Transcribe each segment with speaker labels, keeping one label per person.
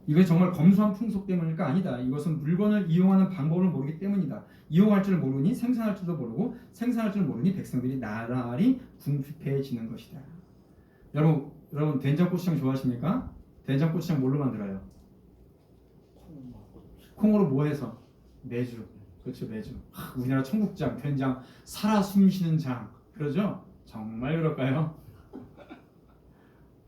Speaker 1: 이게 정말 검소한 풍속 때문일까? 아니다. 이것은 물건을 이용하는 방법을 모르기 때문이다. 이용할 줄 모르니 생산할 줄도 모르고 생산할 줄 모르니 백성들이 나날이 궁핍해지는 것이다. 여러분 된장고추장 좋아하십니까? 된장고추장 뭘로 만들어요? 콩으로 뭐 해서? 메주. 그렇죠, 메주. 우리나라 청국장, 된장, 살아 숨쉬는 장. 그러죠? 정말 그럴까요?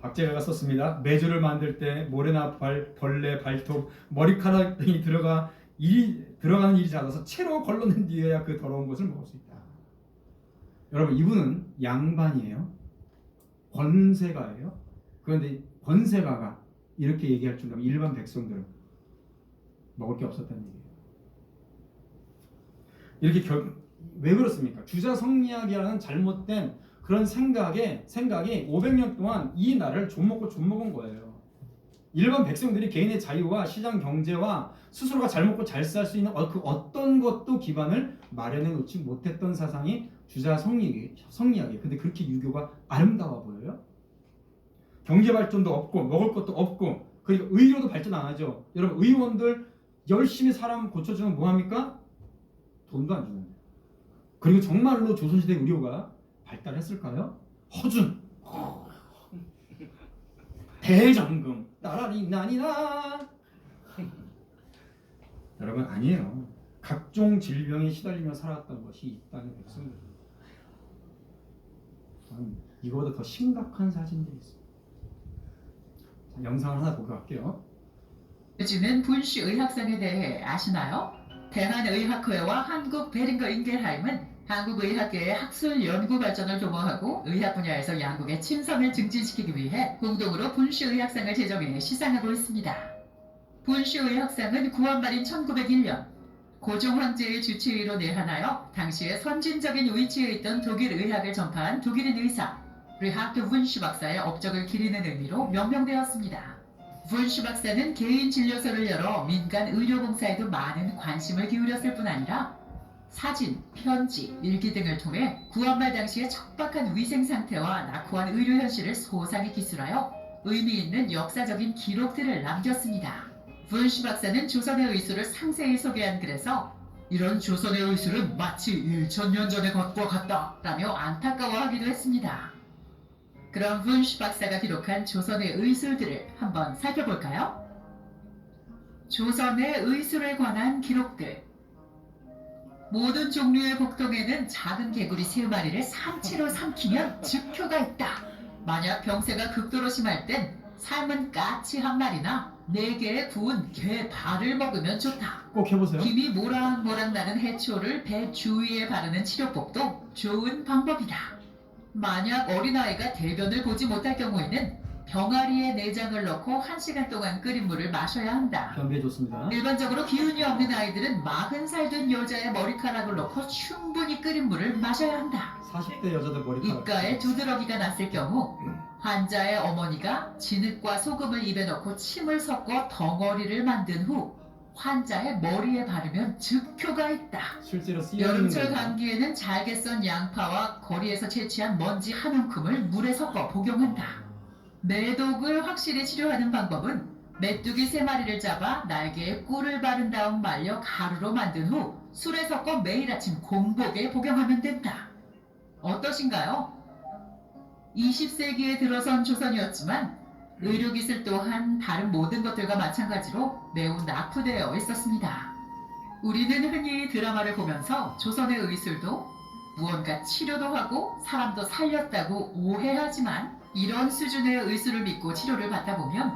Speaker 1: 박제가가 썼습니다. 메주를 만들 때 모래나 벌레, 발톱, 머리카락 등이 들어가는 일이 잦아서 채로 걸러낸 뒤에야 그 더러운 것을 먹을 수 있다. 여러분, 이분은 양반이에요. 권세가예요. 그런데 권세가가 이렇게 얘기할 정도면 일반 백성들은 먹을 게 없었다는 얘기예요. 이렇게 왜 그렇습니까? 주자성리학이라는 잘못된 그런 생각이 500년 동안 이 나라를 좀 먹은 거예요. 일반 백성들이 개인의 자유와 시장 경제와 스스로가 잘 먹고 잘 살 수 있는 그 어떤 것도 기반을 마련해 놓지 못했던 사상이 주자성리학이에요. 근데 그렇게 유교가 아름다워 보여요? 경제 발전도 없고 먹을 것도 없고 그러니까 의료도 발전 안 하죠. 여러분 의원들 열심히 사람 고쳐주면 뭐합니까? 돈도 안 주는데. 그리고 정말로 조선시대 의료가 발달했을까요? 허준 대장금 나라리 나니나 여러분 아니에요. 각종 질병에 시달리며 살았던 것이 이 땅의 백성들입니다. 이거보다 더 심각한 사진들이 있어요. 자, 영상을 하나 보고 갈게요.
Speaker 2: 요즘은 분시 의학상에 대해 아시나요? 대한의학회와 한국 베링거 인겔하임은 한국의학계의 학술 연구 발전을 도모하고 의학 분야에서 양국의 친선을 증진시키기 위해 공동으로 분시의학상을 제정해 시상하고 있습니다. 분시의학상은 9월 말인 1901년 고종 황제의 주치의로 내한하여 당시에 선진적인 위치에 있던 독일 의학을 전파한 독일인 의사 르하트 분시 박사의 업적을 기리는 의미로 명명되었습니다. 분시 박사는 개인 진료소를 열어 민간 의료봉사에도 많은 관심을 기울였을 뿐 아니라 사진, 편지, 일기 등을 통해 구한말 당시의 척박한 위생 상태와 낙후한 의료 현실을 소상히 기술하여 의미 있는 역사적인 기록들을 남겼습니다. 분시 박사는 조선의 의술을 상세히 소개한 글에서 이런 조선의 의술은 마치 1000년 전의 것과 같다 라며 안타까워하기도 했습니다. 그럼 분시 박사가 기록한 조선의 의술들을 한번 살펴볼까요? 조선의 의술에 관한 기록들. 모든 종류의 복통에는 작은 개구리 3마리를 삼치로 삼키면 즉효가 있다. 만약 병세가 극도로 심할 땐 삶은 까치 1마리나 4개의 구운 게 발을 먹으면 좋다.
Speaker 1: 꼭 해보세요.
Speaker 2: 김이 모락모락 나는 해초를 배 주위에 바르는 치료법도 좋은 방법이다. 만약 어린아이가 대변을 보지 못할 경우에는 병아리에 내장을 넣고 1시간 동안 끓인 물을 마셔야 한다.
Speaker 1: 변비에 좋습니다.
Speaker 2: 일반적으로 기운이 없는 아이들은 40살 된 여자의 머리카락을 넣고 충분히 끓인 물을 마셔야 한다.
Speaker 1: 40대 여자들 머리카락.
Speaker 2: 입가에 두드러기가 났을 경우 환자의 어머니가 진흙과 소금을 입에 넣고 침을 섞어 덩어리를 만든 후 환자의 머리에 바르면 즉효가 있다.
Speaker 1: 실제로 쓰여있는
Speaker 2: 여름철 감기에는 잘게 썬 양파와 거리에서 채취한 먼지 한 움큼을 물에 섞어 복용한다. 매독을 확실히 치료하는 방법은 메뚜기 3마리를 잡아 날개에 꿀을 바른 다음 말려 가루로 만든 후 술에 섞어 매일 아침 공복에 복용하면 된다. 어떠신가요? 20세기에 들어선 조선이었지만 의료기술 또한 다른 모든 것들과 마찬가지로 매우 낙후되어 있었습니다. 우리는 흔히 드라마를 보면서 조선의 의술도 무언가 치료도 하고 사람도 살렸다고 오해하지만 이런 수준의 의술을 믿고 치료를 받다 보면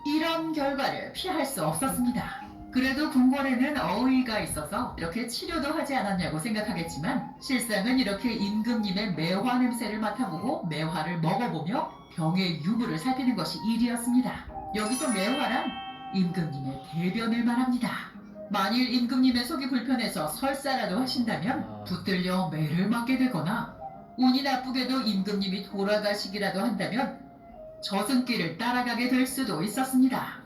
Speaker 2: 이런 결과를 피할 수 없었습니다. 그래도 궁궐에는 어의가 있어서 이렇게 치료도 하지 않았냐고 생각하겠지만 실상은 이렇게 임금님의 매화 냄새를 맡아보고 매화를 먹어보며 병의 유무를 살피는 것이 일이었습니다. 여기서 매화란 임금님의 대변을 말합니다. 만일 임금님의 속이 불편해서 설사라도 하신다면 붙들려 매를 맞게 되거나 운이 나쁘게도 임금님이 돌아가시기라도 한다면 저승길을 따라가게 될 수도 있었습니다.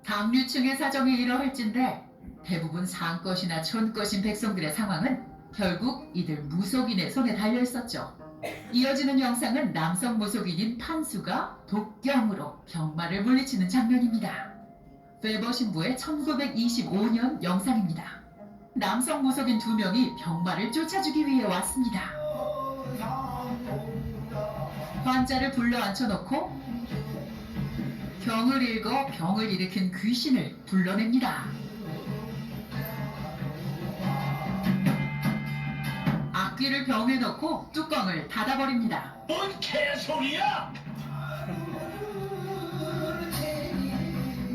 Speaker 2: 당류층의 사정이 이러할진데 대부분 상것이나 촌것인 백성들의 상황은 결국 이들 무속인의 손에 달려 있었죠. 이어지는 영상은 남성 무속인인 판수가 독경으로 병마를 물리치는 장면입니다. 웨버 신부의 1925년 영상입니다. 남성 무속인 2명이 병마를 쫓아주기 위해 왔습니다. 환자를 불러 앉혀놓고 병을 읽어 병을 일으킨 귀신을 불러냅니다. 악기를 병에 넣고 뚜껑을 닫아버립니다.
Speaker 3: 뭔 개소리야!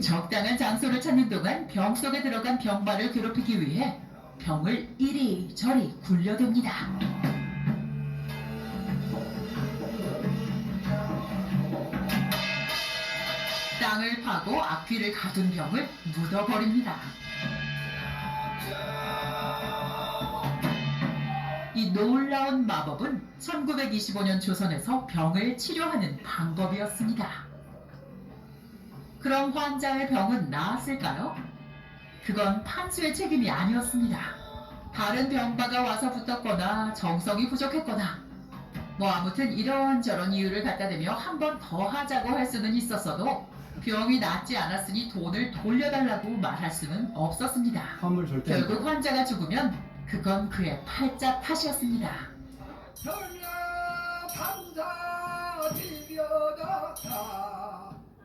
Speaker 2: 적당한 장소를 찾는 동안 병 속에 들어간 병마를 괴롭히기 위해 병을 이리저리 굴려댑니다. 땅을 파고 앞귀를 가둔 병을 묻어버립니다. 이 놀라운 마법은 1925년 조선에서 병을 치료하는 방법이었습니다. 그럼 환자의 병은 나았을까요? 그건 판수의 책임이 아니었습니다. 다른 병마가 와서 붙었거나 정성이 부족했거나 아무튼 이런저런 이유를 갖다 대며 한 번 더 하자고 할 수는 있었어도 병이 낫지 않았으니 돈을 돌려달라고 말할 수는 없었습니다.
Speaker 1: 화물 절대 안
Speaker 2: 결국 환자가 죽으면 그건 그의 팔자 탓이었습니다.
Speaker 3: 전야 감사 드려다가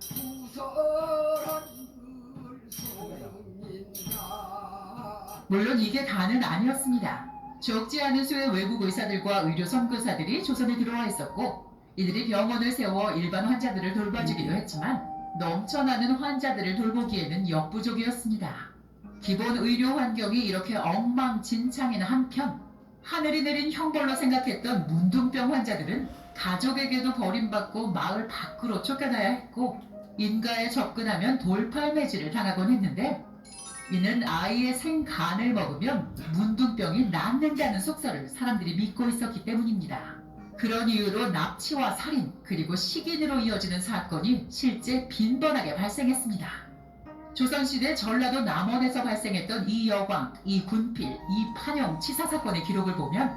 Speaker 3: 구설한 불송인가.
Speaker 2: 물론 이게 다는 아니었습니다. 적지 않은 수의 외국 의사들과 의료 선교사들이 조선에 들어와 있었고 이들이 병원을 세워 일반 환자들을 돌봐주기도 했지만 넘쳐나는 환자들을 돌보기에는 역부족이었습니다. 기본 의료 환경이 이렇게 엉망진창인 한편 하늘이 내린 형벌로 생각했던 문둥병 환자들은 가족에게도 버림받고 마을 밖으로 쫓겨나야 했고 인가에 접근하면 돌팔매질을 당하곤 했는데 이는 아이의 생간을 먹으면 문둥병이 낫는다는 속설을 사람들이 믿고 있었기 때문입니다. 그런 이유로 납치와 살인 그리고 식인으로 이어지는 사건이 실제 빈번하게 발생했습니다. 조선시대 전라도 남원에서 발생했던 이 여광, 이 군필, 이 판영 치사 사건의 기록을 보면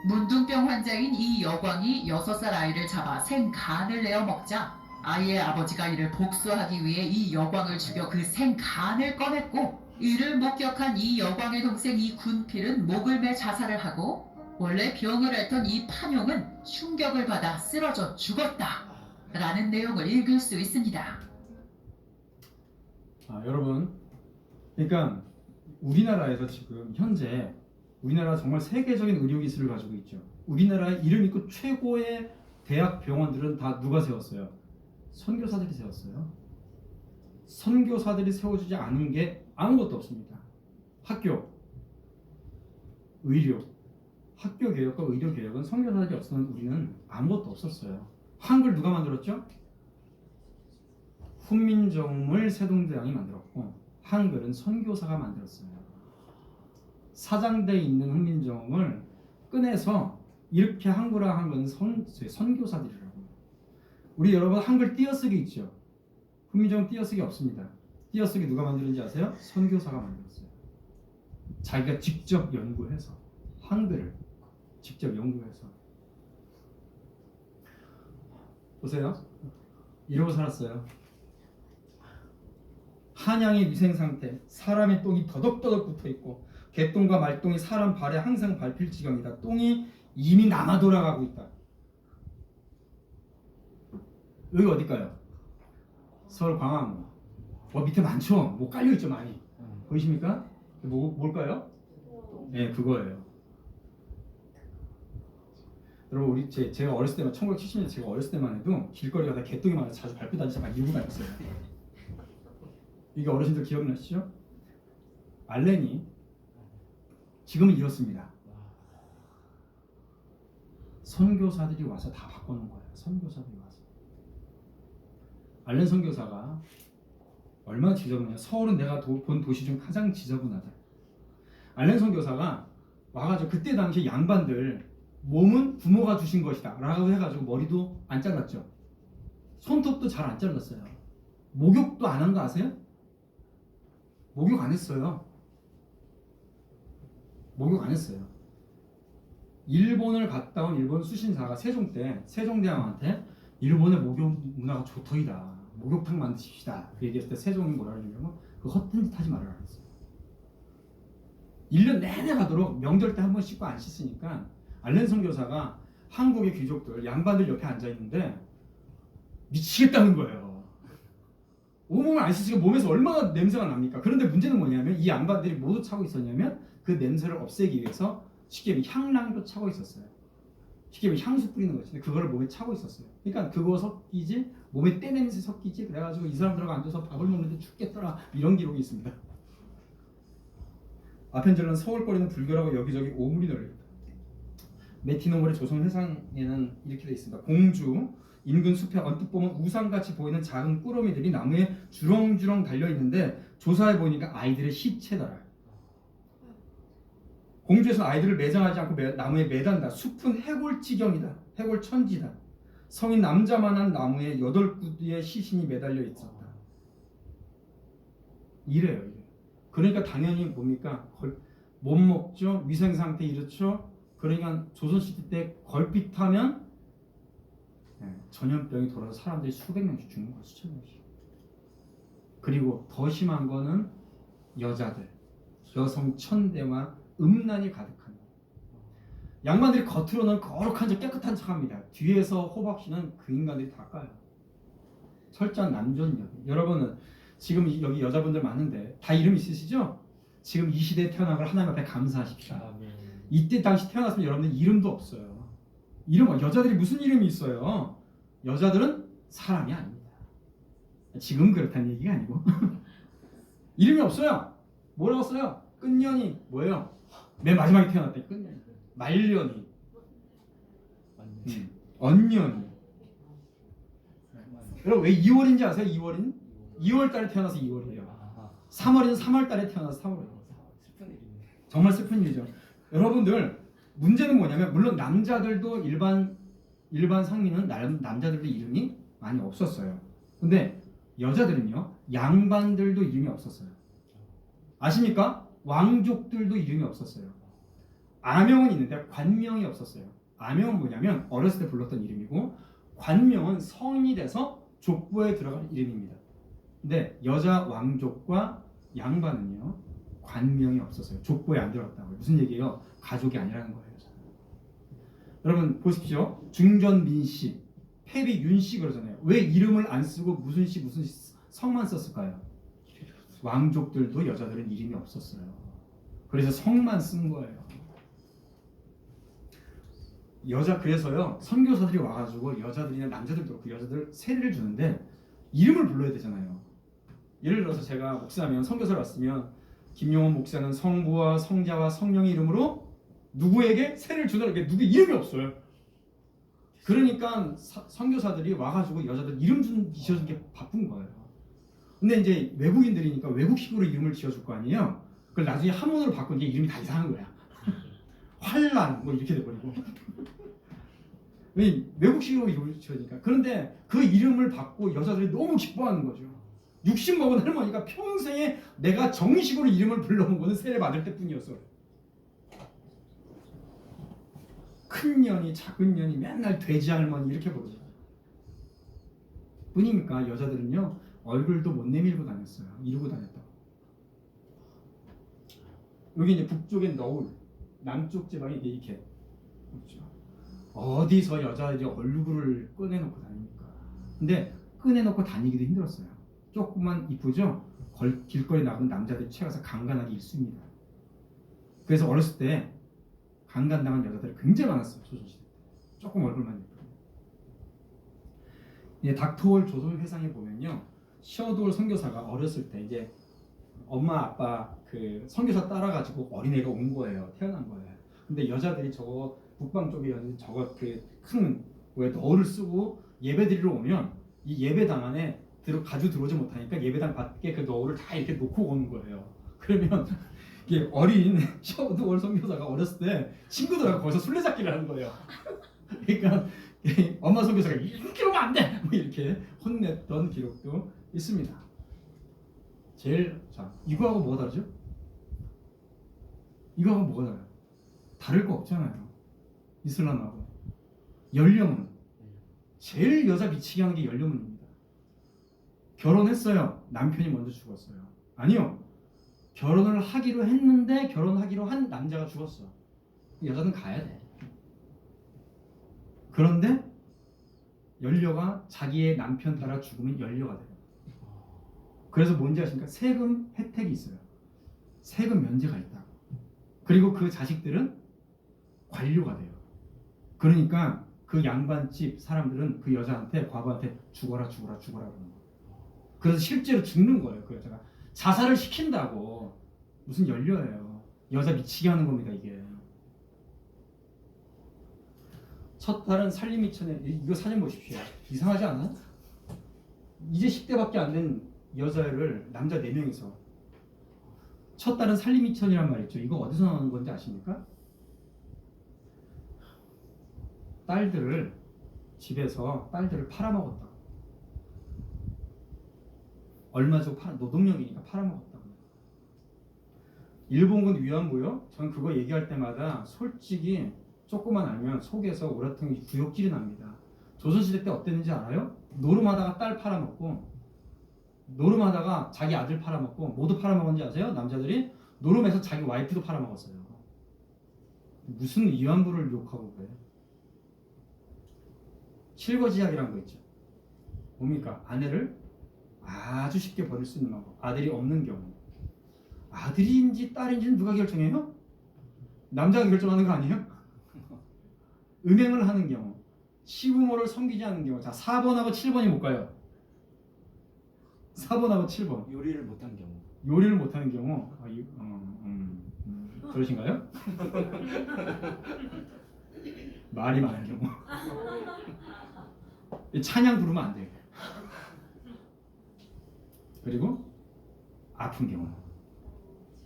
Speaker 2: 문둥병 환자인 이 여광이 6살 아이를 잡아 생간을 내어 먹자 아이의 아버지가 이를 복수하기 위해 이 여광을 죽여 그 생간을 꺼냈고 이를 목격한 이 여광의 동생 이 군필은 목을 매 자살을 하고 원래 병을 앓던 이 판용은 충격을 받아 쓰러져 죽었다 라는 내용을 읽을 수 있습니다.
Speaker 1: 여러분, 그러니까 우리나라에서 지금 현재 우리나라 정말 세계적인 의료 기술을 가지고 있죠. 우리나라의 이름 있고 최고의 대학 병원들은 다 누가 세웠어요? 선교사들이 세웠어요. 선교사들이 세워주지 않은 게 아무것도 없습니다. 학교, 의료, 학교 개혁과 의료 개혁은 선교사들이 없으면 우리는 아무것도 없었어요. 한글 누가 만들었죠? 훈민정음을 세종대왕이 만들었고 한글은 선교사가 만들었어요. 사장대에 있는 훈민정음을 꺼내서 이렇게 한글화한 건 선교사들이라고. 우리 여러분 한글 띄어쓰기 있죠? 훈민정음 띄어쓰기 없습니다. 띄어쓰기 누가 만들었는지 아세요? 선교사가 만들었어요. 자기가 직접 연구해서 한글을 직접 연구해서. 보세요. 이러고 살았어요. 한양의 위생 상태, 사람의 똥이 더덕더덕 붙어 있고 개똥과 말똥이 사람 발에 항상 밟힐 지경이다. 똥이 이미 남아 돌아가고 있다. 여기 어딜까요? 서울 광화문. 밑에 많죠. 깔려 있죠 많이. 보이십니까? 뭘까요? 네, 그거예요. 여러분 우리 제가 어렸을 때만 1970년대 제가 어렸을 때만 해도 길거리 가다 개똥이 많아서 자주 밟고 다니면서 막 이러고 다녔어요. 이게 어르신들 기억나시죠? 알렌이 지금은 이렇습니다. 선교사들이 와서 다 바꿔놓은 거예요. 선교사들이 와서. 알렌 선교사가 얼마나 지저분해요. 서울은 내가 본 도시 중 가장 지저분하다. 알렌 선교사가 와가지고 그때 당시 양반들 몸은 부모가 주신 것이다 라고 해가지고 머리도 안 잘랐죠. 손톱도 잘 안 잘랐어요. 목욕도 안 한 거 아세요? 목욕 안 했어요. 목욕 안 했어요. 일본을 갔다 온 일본 수신사가 세종 때 세종대왕한테 일본의 목욕 문화가 좋더이다. 목욕탕 만드십시다. 그 얘기했을 때 세종이 뭐라 그러냐면 그 헛된 짓 하지 말아라 그랬어요. 1년 내내 가도록 명절 때 한 번 씻고 안 씻으니까 알렌 선교사가 한국의 귀족들 양반들 옆에 앉아 있는데 미치겠다는 거예요. 온몸을 안 씻으니까 몸에서 얼마나 냄새가 납니까? 그런데 문제는 뭐냐면 이 양반들이 모두 차고 있었냐면 그 냄새를 없애기 위해서 쉽게 얘기하면 향랑도 차고 있었어요. 쉽게 얘기하면 향수 뿌리는 거지. 그거를 몸에 차고 있었어요. 그러니까 그거 섞이지 몸에 때 냄새 섞이지 그래가지고 이 사람들하고 앉아서 밥을 먹는데 죽겠더라 이런 기록이 있습니다. 아펜젤러는 서울거리는 불결하고 여기저기 오물이 널려있다. 메티노몰의 조선 회상에는 이렇게 돼 있습니다. 공주 인근 숲에 언뜻 보면 우상같이 보이는 작은 꾸러미들이 나무에 주렁주렁 달려있는데 조사해 보니까 아이들의 시체더라. 공주에서는 아이들을 매장하지 않고 나무에 매단다. 숲은 해골지경이다. 해골천지다. 성인 남자만한 나무에 8구두의 시신이 매달려 있었다. 이래요. 이래. 그러니까 당연히 뭡니까? 못 먹죠. 위생상태 이렇죠. 그러니까 조선시대 때 걸핏하면 전염병이 돌아서 사람들이 수백 명씩 죽는 거야. 수천 명씩. 그리고 더 심한 거는 여자들. 여성 천대와 음란이 가득한 거예요. 양반들이 겉으로는 거룩한 척 깨끗한 척합니다. 뒤에서 호박씨는 그 인간들이 다 까요. 철저한 남존여. 여러분은 지금 여기 여자분들 많은데 다 이름 있으시죠? 지금 이 시대에 태어난 걸 하나님 앞에 감사하십시오. 이때 당시 태어났으면 여러분들 이름도 없어요. 이름 여자들이 무슨 이름이 있어요? 여자들은 사람이 아닙니다. 지금 그렇다는 얘기가 아니고 이름이 없어요. 뭐라고 써요? 끝년이 뭐예요? 맨 마지막에 태어났대. 끝년이. 말년이. 언년이. 여러분 왜 2월인지 아세요? 2월인? 2월 달에 태어나서 2월이에요. 3월인 3월 달에 태어나서 3월이에요. 정말 슬픈 일이죠. 여러분들 문제는 뭐냐면 물론 남자들도 일반 상민은 남자들도 이름이 많이 없었어요. 근데 여자들은요 양반들도 이름이 없었어요. 아십니까? 왕족들도 이름이 없었어요. 아명은 있는데 관명이 없었어요. 아명은 뭐냐면 어렸을 때 불렀던 이름이고 관명은 성인이 돼서 족보에 들어간 이름입니다. 근데 여자 왕족과 양반은요 관명이 없었어요. 족보에 안 들어갔다고요. 무슨 얘기예요? 가족이 아니라는 거예요. 여러분 보십시오. 중전민씨, 패비윤씨 그러잖아요. 왜 이름을 안 쓰고 무슨 씨 성만 썼을까요? 왕족들도 여자들은 이름이 없었어요. 그래서 성만 쓴 거예요. 그래서요 선교사들이 와가지고 여자들이나 남자들도 그 여자들 세례를 주는데 이름을 불러야 되잖아요. 예를 들어서 제가 목사면 선교사를 왔으면 김용원 목사는 성부와 성자와 성령의 이름으로 누구에게 세례를 주더라. 누구 이름이 없어요. 그러니까 선교사들이 와가지고 여자들 이름 지어주는 게 바쁜 거예요. 근데 이제 외국인들이니까 외국식으로 이름을 지어줄 거 아니에요. 그걸 나중에 한문으로 바꾸니까 이름이 다 이상한 거야. 환란 뭐 이렇게 돼버리고. 왜 외국식으로 이름을 지어니까. 그런데 그 이름을 받고 여자들이 너무 기뻐하는 거죠. 60 먹은 할머니가 평생에 내가 정식으로 이름을 불러본 거는 세례 받을 때뿐이었어요. 큰 년이 작은 년이 맨날 돼지 할머니 이렇게 부르죠. 뿐이니까 여자들은요 얼굴도 못 내밀고 다녔어요. 이러고 다녔다고. 여기 이제 북쪽엔 너울, 남쪽 지방이 이렇게 그렇죠. 어디서 여자들이 얼굴을 꺼내놓고 다닙니까? 근데 꺼내놓고 다니기도 힘들었어요. 조금만 이쁘죠? 길거리 나가는 남자들이 채가서 강간하기 일쑤입니다. 그래서 어렸을 때 강간당한 여자들이 굉장히 많았어요. 조선시대 때. 조금 얼굴만 예쁘고. 이제 닥터월 조선 회상에 보면요. 시어도월 선교사가 어렸을 때 이제 엄마 아빠 그 선교사 따라가지고 어린애가 온 거예요. 태어난 거예요. 근데 여자들이 저거 북방 쪽에 저거 그 큰 왜 너울을 쓰고 예배 드리러 오면 이 예배당 안에 가지고 들어오지 못하니까 예배당 밖에 그 너울을 다 이렇게 놓고 오는 거예요. 그러면 이게 어린 시어도월 선교사가 어렸을 때 친구들하고 거기서 술래잡기를 하는 거예요. 그러니까 엄마 선교사가 이렇게 오면 안 돼! 뭐 이렇게 혼냈던 기록도 있습니다. 자 이거하고 뭐가 다르죠? 이거하고 뭐가 달라요? 다를 거 없잖아요. 이슬람하고 연령은 제일 여자 미치게 하는 게 연령문입니다. 결혼했어요. 남편이 먼저 죽었어요. 아니요. 결혼을 하기로 했는데 결혼하기로 한 남자가 죽었어. 여자는 가야 돼. 그런데 연료가 자기의 남편 따라 죽으면 연료가 돼요. 그래서 뭔지 아십니까? 세금 혜택이 있어요. 세금 면제가 있다고. 그리고 그 자식들은 관료가 돼요. 그러니까 그 양반집 사람들은 그 여자한테, 과부한테 죽어라 죽어라 죽어라 그러는 거예요. 그래서 실제로 죽는 거예요. 그 여자가 자살을 시킨다고. 무슨 연료예요. 여자 미치게 하는 겁니다 이게. 첫 딸은 살림이천에, 이거 사진 보십시오. 이상하지 않아? 이제 10대밖에 안 된 여자를 남자 4명이서. 첫 딸은 살림이천이란 말 있죠. 이거 어디서 나오는 건지 아십니까? 딸들을 집에서 딸들을 팔아먹었다. 얼마 주고 노동력이니까 팔아먹었다. 일본군 위안부요? 전 그거 얘기할 때마다 솔직히 조금만 알면 속에서 오라통이 구역질이 납니다. 조선시대 때 어땠는지 알아요? 노름하다가 딸 팔아먹고, 노름하다가 자기 아들 팔아먹고, 모두 팔아먹었는지 아세요? 남자들이 노름해서 자기 와이프도 팔아먹었어요. 무슨 위안부를 욕하고 그래? 실거지약이라는 거 있죠. 뭡니까? 아내를 아주 쉽게 버릴 수 있는 방법. 아들이 없는 경우. 아들인지 딸인지는 누가 결정해요? 남자가 결정하는 거 아니에요? 음행을 하는 경우, 시부모를 섬기지 않는 경우. 자, 4번하고 7번이 뭘까요? 4번하고 7번.
Speaker 4: 요리를 못한 경우.
Speaker 1: 요리를 못하는 경우. 그러신가요? 말이 많은 경우. 찬양 부르면 안 돼요. 그리고 아픈 경우.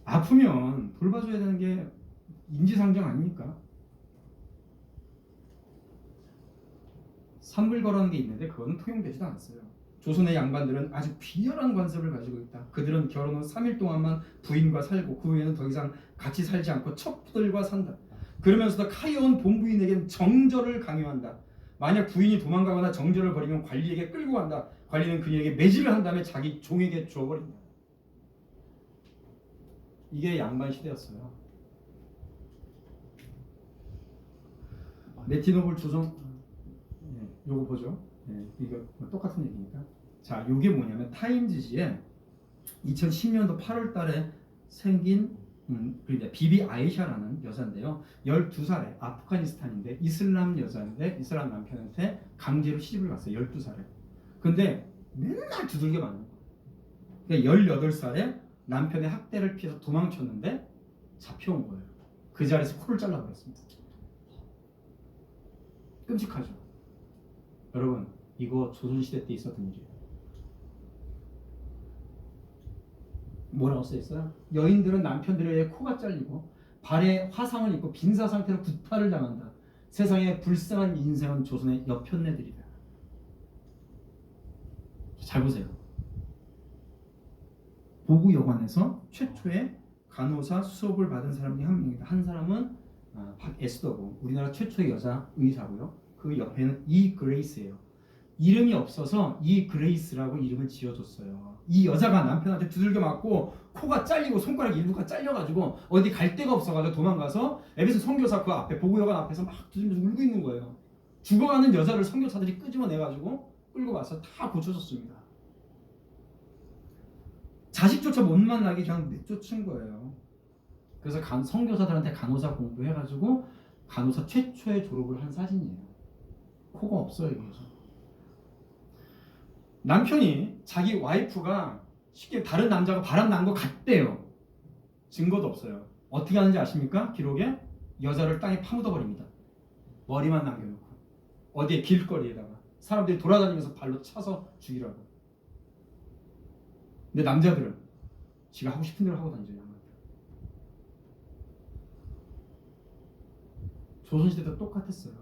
Speaker 1: 아프면 돌봐줘야 되는 게 인지상정 아닙니까? 선물거라는 게 있는데 그거는 통용되지도 않았어요. 조선의 양반들은 아주 비열한 관습을 가지고 있다. 그들은 결혼 후 3일 동안만 부인과 살고 그 후에는 더 이상 같이 살지 않고 첩들과 산다. 그러면서도 카이온 본부인에게는 정절을 강요한다. 만약 부인이 도망가거나 정절을 벌이면 관리에게 끌고 간다. 관리는 그에게 매질을 한 다음에 자기 종에게 주어버린다. 이게 양반 시대였어요. 메티노블 조선, 요거 보죠. 이거 똑같은 얘기니까. 자, 요게 뭐냐면 타임즈지에 2010년도 8월달에 생긴 비비 아이샤라는 여자인데요. 12살에 아프가니스탄인데 이슬람 여자인데 이슬람 남편한테 강제로 시집을 갔어요. 12살에. 근데 맨날 두들겨 맞는 거예요. 그러니까 18살에 남편의 학대를 피해서 도망쳤는데 잡혀온 거예요. 그 자리에서 코를 잘라버렸습니다. 끔찍하죠. 여러분, 이거 조선시대 때 있었던 일이에요. 뭐라고 써있어요? 여인들은 남편들에 의해 코가 잘리고 발에 화상을 입고 빈사 상태로 구타를 당한다. 세상에 불쌍한 인생은 조선의 여편네들이다. 잘 보세요. 보구여관에서 최초의 간호사 수업을 받은 사람 중에 한 명이다. 한 사람은 박에스더고 우리나라 최초의 여자 의사고요. 그 옆에는 이 그레이스예요. 이름이 없어서 이 그레이스라고 이름을 지어줬어요. 이 여자가 남편한테 두들겨 맞고 코가 잘리고 손가락 일부가 잘려가지고 어디 갈 데가 없어가지고 도망가서 에베소 선교사 그 앞에 보구여관 앞에서 막 두들면서 울고 있는 거예요. 죽어가는 여자를 선교사들이 끄집어내가지고 끌고 가서 다 고쳐줬습니다. 자식조차 못 만나게 그냥 내쫓은 거예요. 그래서 선교사들한테 간호사 공부해가지고 간호사 최초의 졸업을 한 사진이에요. 코가 없어요. 그래서 남편이 자기 와이프가 쉽게 다른 남자가 바람 난 거 같대요. 증거도 없어요. 어떻게 하는지 아십니까? 기록에 여자를 땅에 파묻어 버립니다. 머리만 남겨놓고 어디에 길거리에다가 사람들이 돌아다니면서 발로 차서 죽이라고. 근데 남자들은 지가 하고 싶은 대로 하고 다니죠. 조선시대 때 똑같았어요.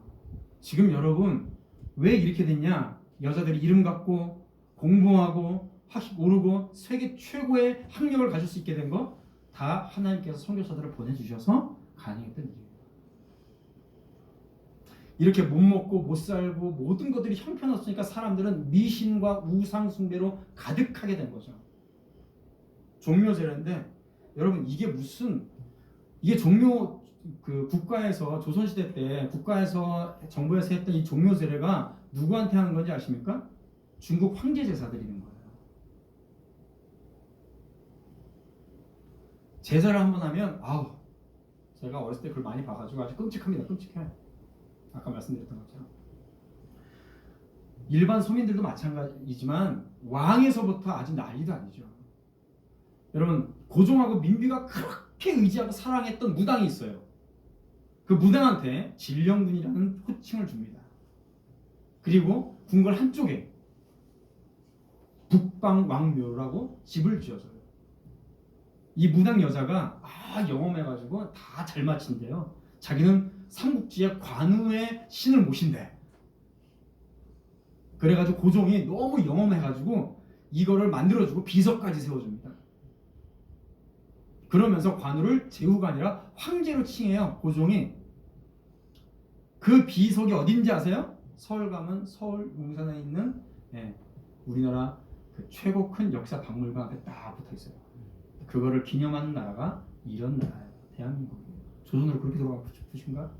Speaker 1: 지금 여러분 왜 이렇게 됐냐? 여자들이 이름 갖고 공부하고 학식 오르고 세계 최고의 학력을 가질 수 있게 된 거 다 하나님께서 선교사들을 보내주셔서 가능했던 일이에요. 이렇게 못 먹고 못 살고 모든 것들이 형편없으니까 사람들은 미신과 우상 숭배로 가득하게 된 거죠. 종묘제례인데 여러분 이게 종묘 그 국가에서 조선시대 때 국가에서 정부에서 했던 이 종묘제례가 누구한테 하는 건지 아십니까? 중국 황제 제사 드리는 거예요. 제사를 한번 하면 제가 어렸을 때 그걸 많이 봐가지고 아주 끔찍합니다. 끔찍해. 아까 말씀드렸던 것처럼 일반 서민들도 마찬가지지만 왕에서부터 아주 난리도 아니죠. 여러분 고종하고 민비가 그렇게 의지하고 사랑했던 무당이 있어요. 그 무당한테 진령군이라는 호칭을 줍니다. 그리고 궁궐 한쪽에 북방왕묘라고 집을 지어줘요. 이 무당 여자가 영험해가지고 다 잘 맞힌대요. 자기는 삼국지의 관우의 신을 모신대. 그래가지고 고종이 너무 영험해가지고 이거를 만들어주고 비석까지 세워줍니다. 그러면서 관우를 제후가 아니라 황제로 칭해요. 고종이. 그 비석이 어딘지 아세요? 서울 가면 서울 용산에 있는 우리나라 그 최고 큰 역사 박물관 앞에 딱 붙어 있어요. 그거를 기념하는 나라가 이런 나라예요. 대한민국이에요. 조선으로 그렇게 돌아가고 싶으신가?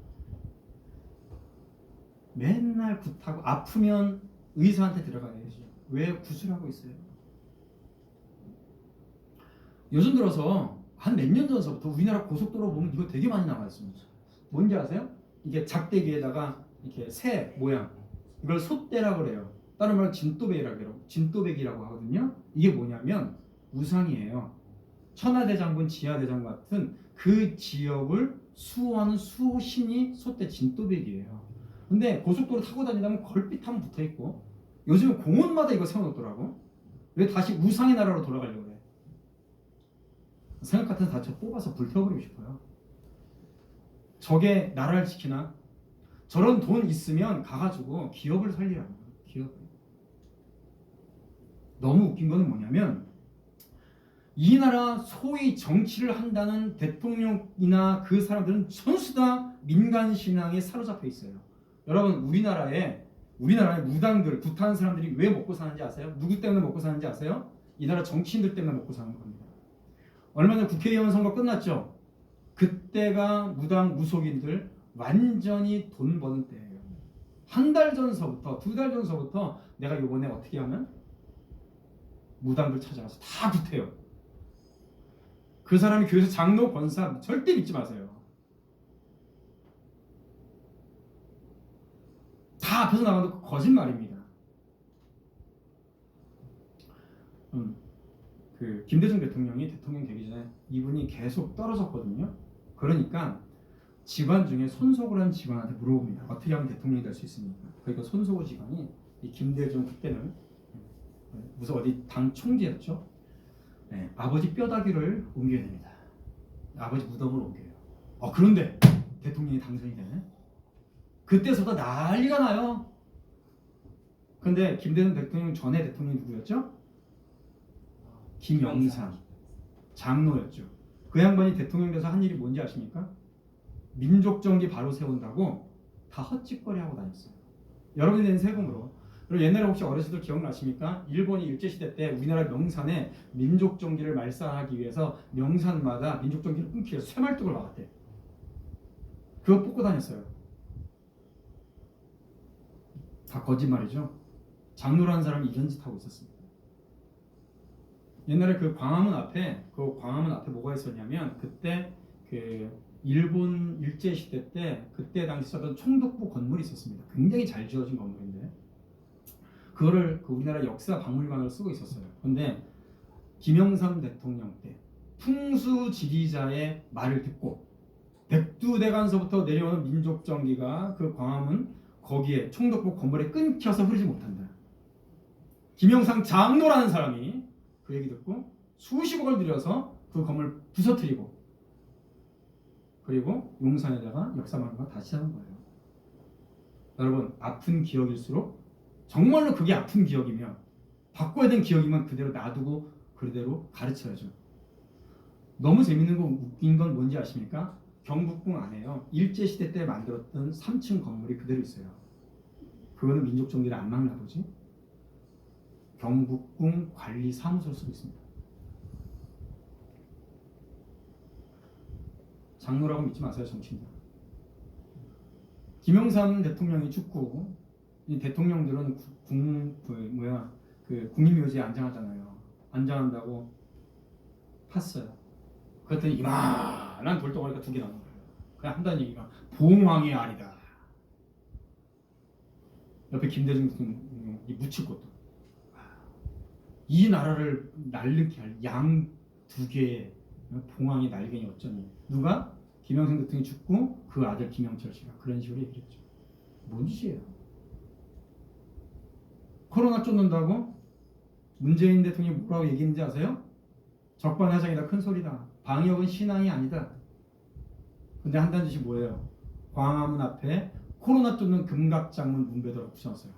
Speaker 1: 맨날 굿하고 아프면 의사한테 들어가야지. 왜 구슬하고 있어요? 요즘 들어서 한 몇 년 전서부터 우리나라 고속도로 보면 이거 되게 많이 나와 있습니다. 뭔지 아세요? 이게 작대기에다가 이렇게 새 모양, 이걸 솥대라고 그래요. 다른 말로 진또배기라고 하거든요. 이게 뭐냐면 우상이에요. 천하대장군, 지하대장군 같은 그 지역을 수호하는 수호신이 솥대 진또배기예요. 근데 고속도로 타고 다니다면 걸핏하면 붙어있고, 요즘 공원마다 이거 세워놓더라고. 왜 다시 우상의 나라로 돌아가려고 그래? 생각 같아서 다 저 뽑아서 불태워버리고 싶어요. 저게 나라를 지키나? 저런 돈 있으면 가가지고 기업을 살리라고. 기업을. 너무 웃긴 거는 뭐냐면 이 나라 소위 정치를 한다는 대통령이나 그 사람들은 전부 다 민간 신앙에 사로잡혀 있어요. 여러분 우리나라의 무당들, 굿하는 사람들이 왜 먹고 사는지 아세요? 누구 때문에 먹고 사는지 아세요? 이 나라 정치인들 때문에 먹고 사는 겁니다. 얼마 전 국회의원 선거 끝났죠? 그때가 무당 무속인들 완전히 돈 버는 때예요. 한 달 전서부터, 두 달 전서부터 내가 이번에 어떻게 하면 무당들 찾아가서 다 붙어요. 그 사람이 교회에서 장로, 권사 절대 믿지 마세요. 다 앞에서 나가도 거짓말입니다. 그 김대중 대통령이 대통령 되기 전에 이분이 계속 떨어졌거든요. 그러니까 직원 중에 손석을 한 직원한테 물어봅니다. 어떻게 하면 대통령이 될 수 있습니까? 그러니까 손석구 직원이 이 김대중 그때는 무슨 어디 당 총재였죠. 아버지 뼈다귀를 옮겨야 됩니다. 아버지 무덤을 옮겨요. 그런데 대통령이 당선이 되네. 그때서부터 난리가 나요. 근데 김대중 대통령 전에 대통령이 누구였죠? 김영삼 장로였죠. 그 양반이 대통령 돼서 한 일이 뭔지 아십니까? 민족정기 바로 세운다고 다 헛짓거리하고 다녔어요. 여러분이 낸 세금으로. 그리고 옛날에 혹시 어르신들 기억나십니까? 일본이 일제시대 때 우리나라 명산에 민족정기를 말살하기 위해서 명산마다 민족정기를 끊기 위해서 쇠말뚝을 막았대. 그거 뽑고 다녔어요. 다 거짓말이죠. 장로라는 사람이 이런 짓 하고 있었습니다. 옛날에 그 광화문 앞에 뭐가 있었냐면 그때 그 일본 일제 시대 때 그때 당시 썼던 총독부 건물이 있었습니다. 굉장히 잘 지어진 건물인데 그거를 그 우리나라 역사 박물관으로 쓰고 있었어요. 그런데 김영삼 대통령 때 풍수지리자의 말을 듣고 백두대간서부터 내려오는 민족정기가 그 광화문 거기에 총독부 건물에 끊겨서 흐르지 못한다. 김영삼 장로라는 사람이 그 얘기 듣고 수십억을 들여서 그 건물 부서뜨리고 그리고 용산에다가 역사박물관 다시 하는 거예요. 여러분 아픈 기억일수록 정말로 그게 아픈 기억이면 바꿔야 되는 기억이면 그대로 놔두고 그대로 가르쳐야죠. 너무 재밌는 거 웃긴 건 뭔지 아십니까? 경북궁 안에요. 일제시대 때 만들었던 3층 건물이 그대로 있어요. 그거는 민족 정기를 안 막나 보지? 경북궁 관리사무소를 쓰고 있습니다. 장로라고 믿지 마세요, 정치인들. 김영삼 대통령이 죽고 이 대통령들은 국립묘지에 안장하잖아요. 안장한다고 팠어요. 그랬더니 이만한 돌덩어리가 2개 나온 거예요. 그냥 한다는 얘기가 봉황의 알이다. 옆에 김대중 대통령이 묻힐 것도. 이 나라를 날르게 할 양 2개의 봉황의 날개니 어쩌니. 누가? 김영삼 대통령이 죽고 그 아들 김영철 씨가 그런 식으로 얘기했죠. 뭔 짓이에요? 코로나 쫓는다고? 문재인 대통령이 뭐라고 얘기했는지 아세요? 적반하장이다, 큰 소리다. 방역은 신앙이 아니다. 근데 한다는 짓이 뭐예요? 광화문 앞에 코로나 쫓는 금각장문 문배도를 붙여놨어요.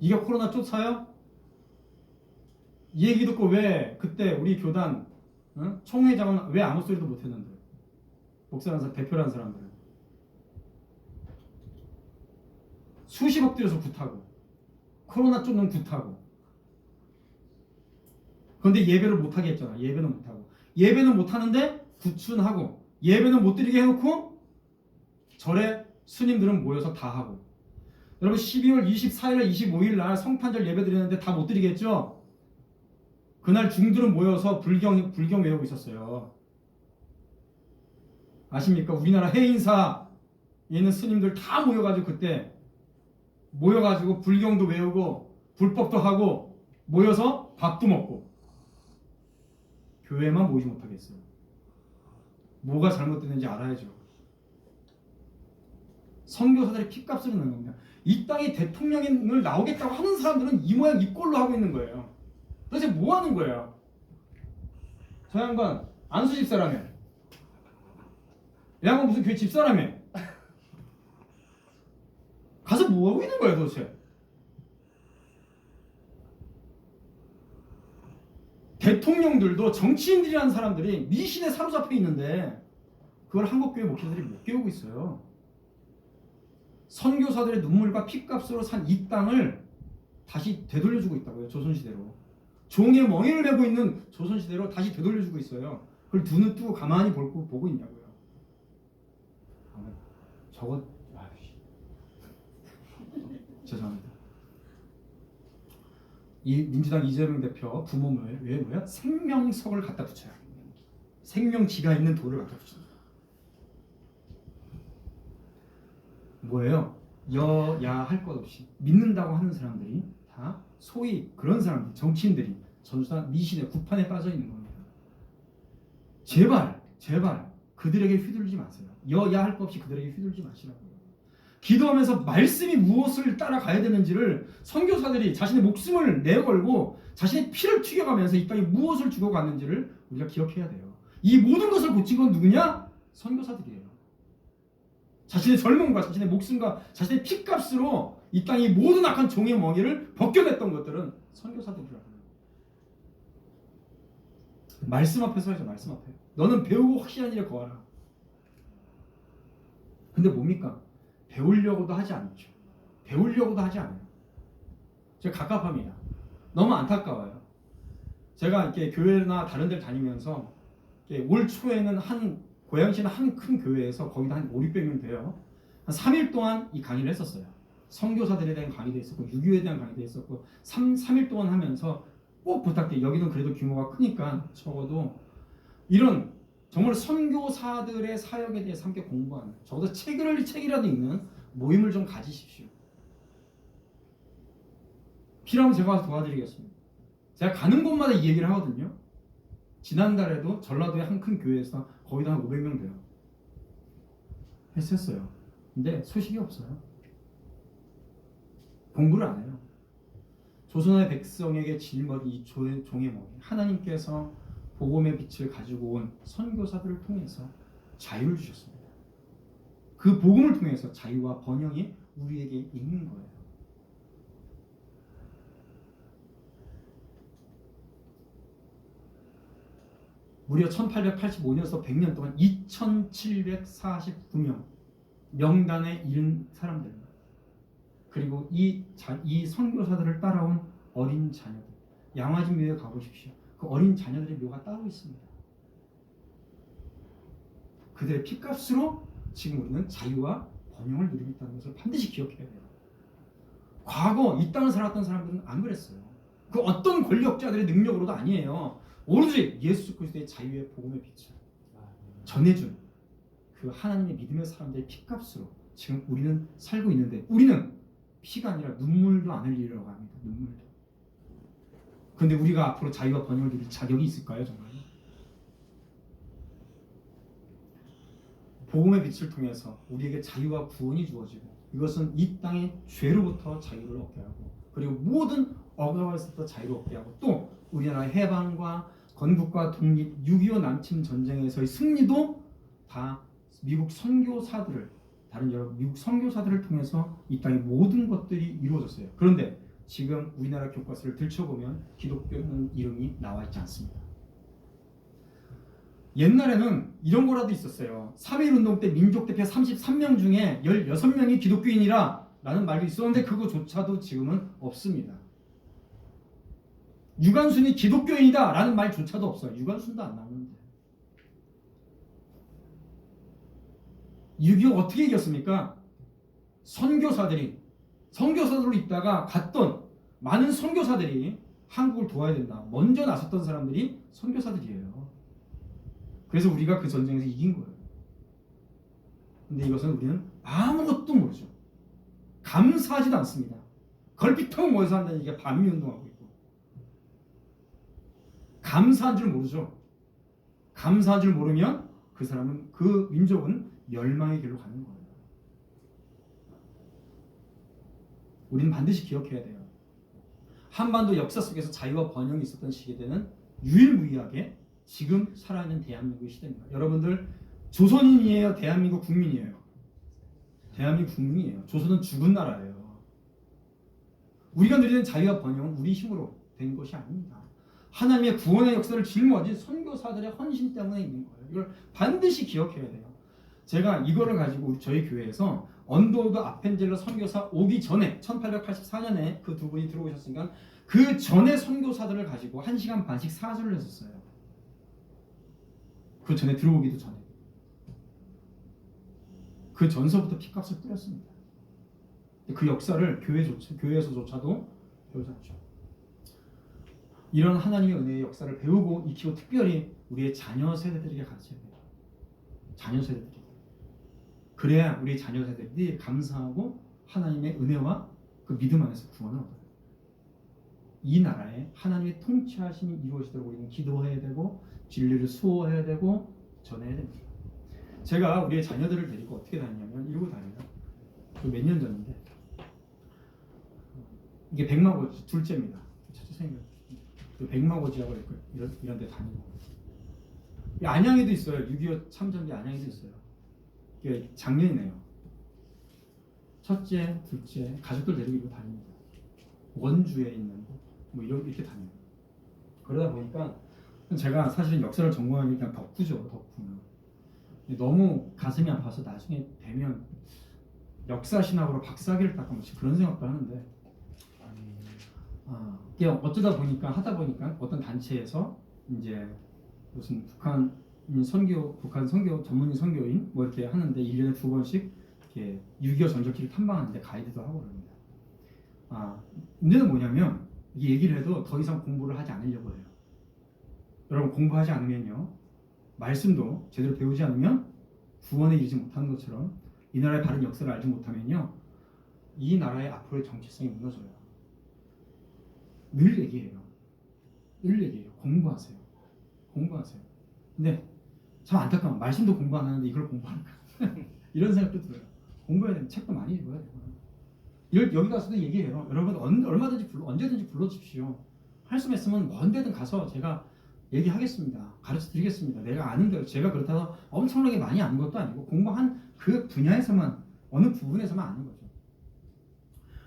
Speaker 1: 이게 코로나 쫓아요? 이 얘기 듣고 왜 그때 우리 교단 총회장은 왜 아무 소리도 못했는데? 목사라는 사람, 대표라는 사람들은 수십억 들여서 굿하고 코로나 쫓는 굿하고. 그런데 예배를 못하게 했잖아. 예배는 못하고. 예배는 못하는데 구춘하고 예배는 못 드리게 해놓고 절에 스님들은 모여서 다 하고. 여러분 12월 24일, 25일 날 성탄절 예배 드리는데 다 못 드리게 했죠? 그날 중들은 모여서 불경 외우고 있었어요. 아십니까? 우리나라 해인사에 있는 스님들 다 모여가지고 그때 모여가지고 불경도 외우고 불법도 하고 모여서 밥도 먹고. 교회만 모이지 못하겠어요. 뭐가 잘못됐는지 알아야죠. 선교사들의 핏값을 내는 겁니다. 이 땅에 대통령을 나오겠다고 하는 사람들은 이 모양 이 꼴로 하고 있는 거예요. 도대체 뭐 하는 거예요? 저 양반 안수 집사라며. 이 양반 무슨 교회 집사라며. 가서 뭐 하고 있는 거예요 도대체? 대통령들도 정치인들이라는 사람들이 미신에 사로잡혀 있는데 그걸 한국교회 목사들이 못 깨우고 있어요. 선교사들의 눈물과 핏값으로 산 이 땅을 다시 되돌려주고 있다고요. 조선시대로. 종의 멍에를 메고 있는 조선시대로 다시 되돌려주고 있어요. 그걸 두 눈 뜨고 가만히 보고 있냐고요. 저거 죄송합니다. 이 민주당 이재명 대표 부모를 왜 뭐야? 생명석을 갖다 붙여요. 생명지가 있는 돌을 갖다 붙입니다. 뭐예요? 여야 할 것 없이 믿는다고 하는 사람들이 다 소위 그런 사람들, 정치인들이 전부 다 미신의 구판에 빠져 있는 겁니다. 제발 그들에게 휘둘리지 마세요. 여야 할 것 없이 그들에게 휘둘리지 마시라고요. 기도하면서 말씀이 무엇을 따라가야 되는지를 선교사들이 자신의 목숨을 내걸고 자신의 피를 튀겨가면서 이 땅에 무엇을 주고 갔는지를 우리가 기억해야 돼요. 이 모든 것을 고친 건 누구냐? 선교사들이에요. 자신의 젊음과 자신의 목숨과 자신의 피값으로 이 땅의 모든 악한 종의 멍에를 벗겨냈던 것들은 선교사들이라고 해요. 말씀 앞에 서야죠. 말씀 앞에. 너는 배우고 확실한 일에 거하라. 근데 뭡니까? 배우려고도 하지 않죠. 배우려고도 하지 않아요. 제가 갑갑합니다. 너무 안타까워요. 제가 이렇게 교회나 다른 데를 다니면서 올 초에는 고양시는 한 큰 교회에서 거기도 한 500~600명 돼요. 한 3일 동안 이 강의를 했었어요. 선교사들에 대한 강의도 있었고 6.25에 대한 강의도 있었고 3일 동안 하면서 꼭 부탁드려요. 여기는 그래도 규모가 크니까 적어도 이런 정말 선교사들의 사역에 대해서 함께 공부하는, 적어도 책이라도 읽는 모임을 좀 가지십시오. 필요하면 제가 와서 도와드리겠습니다. 제가 가는 곳마다 이 얘기를 하거든요. 지난달에도 전라도의 한 큰 교회에서 거의 한 500명 돼요. 했었어요. 근데 소식이 없어요. 공부를 안 해요. 조선의 백성에게 짊어진 이 종의 멍에 하나님께서 복음의 빛을 가지고 온 선교사들을 통해서 자유를 주셨습니다. 그 복음을 통해서 자유와 번영이 우리에게 있는 거예요. 무려 1885년에서 100년 동안 2749명 명단에 이른 사람들, 그리고 이 선교사들을 따라온 어린 자녀들, 양화진 묘에 가보십시오. 그 어린 자녀들의 묘가 따로 있습니다. 그들의 피값으로 지금 우리는 자유와 번영을 누리고 있다는 것을 반드시 기억해야 돼요. 과거 이 땅을 살았던 사람들은 안 그랬어요. 그 어떤 권력자들의 능력으로도 아니에요. 오로지 예수 그리스도의 자유의 복음의 빛을 전해준 그 하나님의 믿음의 사람들의 피값으로 지금 우리는 살고 있는데, 우리는 피가 아니라 눈물도 안 흘리려고 합니다. 눈물도. 그런데 우리가 앞으로 자유와 번영을 누릴 자격이 있을까요? 정말? 복음의 빛을 통해서 우리에게 자유와 구원이 주어지고, 이것은 이 땅의 죄로부터 자유를 얻게 하고, 그리고 모든 억압에서부터 자유를 얻게 하고, 또 우리나라의 해방과 건국과 독립, 6.25 남침 전쟁에서의 승리도 다 미국 선교사들을, 다른 여러 미국 선교사들을 통해서 이 땅의 모든 것들이 이루어졌어요. 그런데 지금 우리나라 교과서를 들춰보면 기독교는 이름이 나와 있지 않습니다. 옛날에는 이런 거라도 있었어요. 3.1운동 때 민족대표 33명 중에 16명이 기독교인이라 라는 말도 있었는데, 그거조차도 지금은 없습니다. 유관순이 기독교인이다 라는 말조차도 없어요. 유관순도 안 나오는데. 6.25 어떻게 이겼습니까? 선교사들로 있다가 갔던 많은 선교사들이 한국을 도와야 된다, 먼저 나섰던 사람들이 선교사들이에요. 그래서 우리가 그 전쟁에서 이긴 거예요. 근데 이것은 우리는 아무것도 모르죠. 감사하지도 않습니다. 걸핏하고 모여서 한다는 얘기가 반미운동하고 있고, 감사한 줄 모르죠. 감사한 줄 모르면 그 사람은, 그 민족은 멸망의 길로 가는 거예요. 우리는 반드시 기억해야 돼요. 한반도 역사 속에서 자유와 번영이 있었던 시대는 유일무이하게 지금 살아있는 대한민국의 시대입니다. 여러분들, 조선인이에요? 대한민국 국민이에요? 대한민국 국민이에요. 조선은 죽은 나라예요. 우리가 누리는 자유와 번영은 우리 힘으로 된 것이 아닙니다. 하나님의 구원의 역사를 짊어진 선교사들의 헌신 때문에 있는 거예요. 이걸 반드시 기억해야 돼요. 제가 이거를 가지고 저희 교회에서 언더우드 아펜젤러 선교사 오기 전에 1884년에 그 두 분이 들어오셨으니까 그 전에 선교사들을 가지고 1시간 반씩 사설을 했었어요. 그 전에 들어오기도 전에. 그 전서부터 피값을 뿌렸습니다. 그 역사를 교회에서조차도 배우지 않죠. 이런 하나님의 은혜의 역사를 배우고 익히고, 특별히 우리의 자녀 세대들에게 가르쳐야 돼요. 자녀 세대들에게. 그래야 우리 자녀 세대들이 감사하고 하나님의 은혜와 그 믿음 안에서 구원을 얻어요. 이 나라에 하나님의 통치하심이 이루어지도록 우리는 기도해야 되고, 진리를 수호해야 되고, 전해야 됩니다. 제가 우리의 자녀들을 데리고 어떻게 다니냐면 이러고 다녀요. 몇 년 전인데, 이게 백마고지 둘째입니다. 첫째 생각. 백마고지하고 이런 데 다니고, 안양에도 있어요. 6.25 참전기 안양에도 있어요. 이게 작년이네요. 첫째, 둘째 가족들 데리고 다닙니다. 원주에 있는 뭐 이렇게 다녀요. 그러다 보니까 제가 사실은 역사를 전공하니까 덕후죠. 덕후는 너무 가슴이 아파서 나중에 되면 역사신학으로 박사학위를 닦으면 그런 생각도 하는데, 이게 어쩌다 보니까 하다 보니까 어떤 단체에서 이제 무슨 북한 선교 전문인 선교인 뭐 이렇게 하는데 1년에 2번씩 이렇게 6.25 전적기를 탐방하는데 가이드도 하고 그럽니다. 문제는 뭐냐면, 이게 얘기를 해도 더 이상 공부를 하지 않으려고 해요. 여러분, 공부하지 않으면요, 말씀도 제대로 배우지 않으면 구원에 이르지 못하는 것처럼, 이 나라의 바른 역사를 알지 못하면요, 이 나라의 앞으로의 정체성이 무너져요. 늘 얘기해요. 공부하세요. 근데 참 안타까운, 말씀도 공부 안 하는데 이걸 공부하는가 이런 생각도 들어요. 공부해야 되는 책도 많이 읽어야 되고. 여기 가서도 얘기해요. 여러분, 얼마든지 언제든지 불러주십시오. 할 수 있으면 언제든 가서 제가 얘기하겠습니다. 가르쳐 드리겠습니다. 내가 아는 대로. 제가 그렇다고 엄청나게 많이 아는 것도 아니고, 공부한 그 분야에서만, 어느 부분에서만 아는 거죠.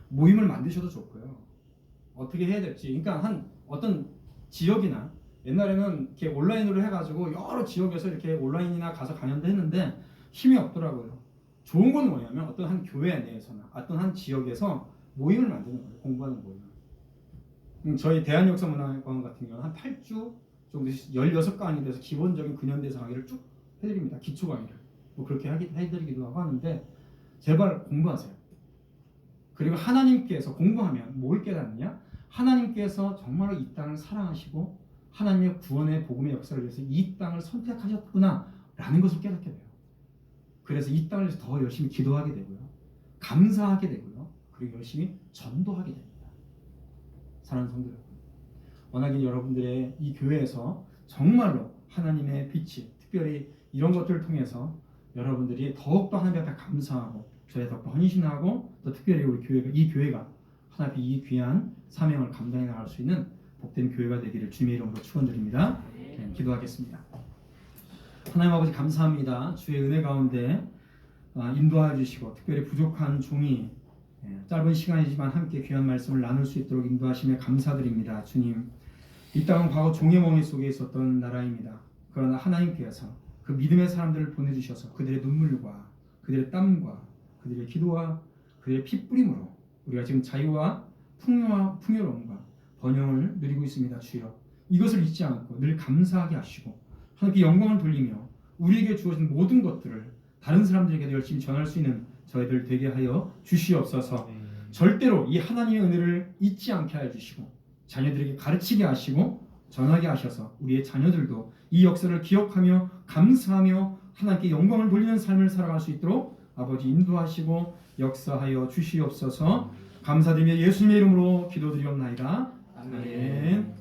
Speaker 1: 모임을 만드셔도 좋고요. 어떻게 해야 될지, 그러니까 한 어떤 지역이나 옛날에는 이렇게 온라인으로 해가지고 여러 지역에서 이렇게 온라인이나 가서 강연도 했는데 힘이 없더라고요. 좋은 건 뭐냐면 어떤 한 교회 내에서나 어떤 한 지역에서 모임을 만드는 거예요. 공부하는 모임. 저희 대한역사문화관 같은 경우는 한 8주 정도 16강이 돼서 기본적인 근현대사 강의를 쭉 해드립니다. 기초 강의를. 뭐 그렇게 해드리기도 하고 하는데 제발 공부하세요. 그리고 하나님께서 공부하면 뭘 깨닫느냐? 하나님께서 정말로 이 땅을 사랑하시고 하나님의 구원의 복음의 역사를 위해서 이 땅을 선택하셨구나 라는 것을 깨닫게 돼요. 그래서 이 땅을 위해서 더 열심히 기도하게 되고요. 감사하게 되고요. 그리고 열심히 전도하게 됩니다. 사랑하는 성도 여러분, 워낙에 여러분들의 이 교회에서 정말로 하나님의 빛이 특별히 이런 것들을 통해서 여러분들이 더욱더 하나님 앞에 감사하고 저에 더욱더 헌신하고 또 특별히 우리 교회가 이 교회가 하나님 앞에 이 귀한 사명을 감당해 나갈 수 있는 복된 교회가 되기를 주님의 이름으로 축원드립니다. 네, 기도하겠습니다. 하나님 아버지 감사합니다. 주의 은혜 가운데 인도하여 주시고 특별히 부족한 종이 짧은 시간이지만 함께 귀한 말씀을 나눌 수 있도록 인도하심에 감사드립니다. 주님, 이 땅은 과거 종의 멍에 속에 있었던 나라입니다. 그러나 하나님께서 그 믿음의 사람들을 보내주셔서 그들의 눈물과 그들의 땀과 그들의 기도와 그들의 핏뿌림으로 우리가 지금 자유와 풍요로움과 번영을 누리고 있습니다. 주여, 이것을 잊지 않고 늘 감사하게 하시고 하나님께 영광을 돌리며 우리에게 주어진 모든 것들을 다른 사람들에게도 열심히 전할 수 있는 저희들 되게 하여 주시옵소서. 절대로 이 하나님의 은혜를 잊지 않게 하여 주시고 자녀들에게 가르치게 하시고 전하게 하셔서 우리의 자녀들도 이 역사를 기억하며 감사하며 하나님께 영광을 돌리는 삶을 살아갈 수 있도록 아버지 인도하시고 역사하여 주시옵소서. 감사드리며 예수님의 이름으로 기도드리옵나이다. 아멘.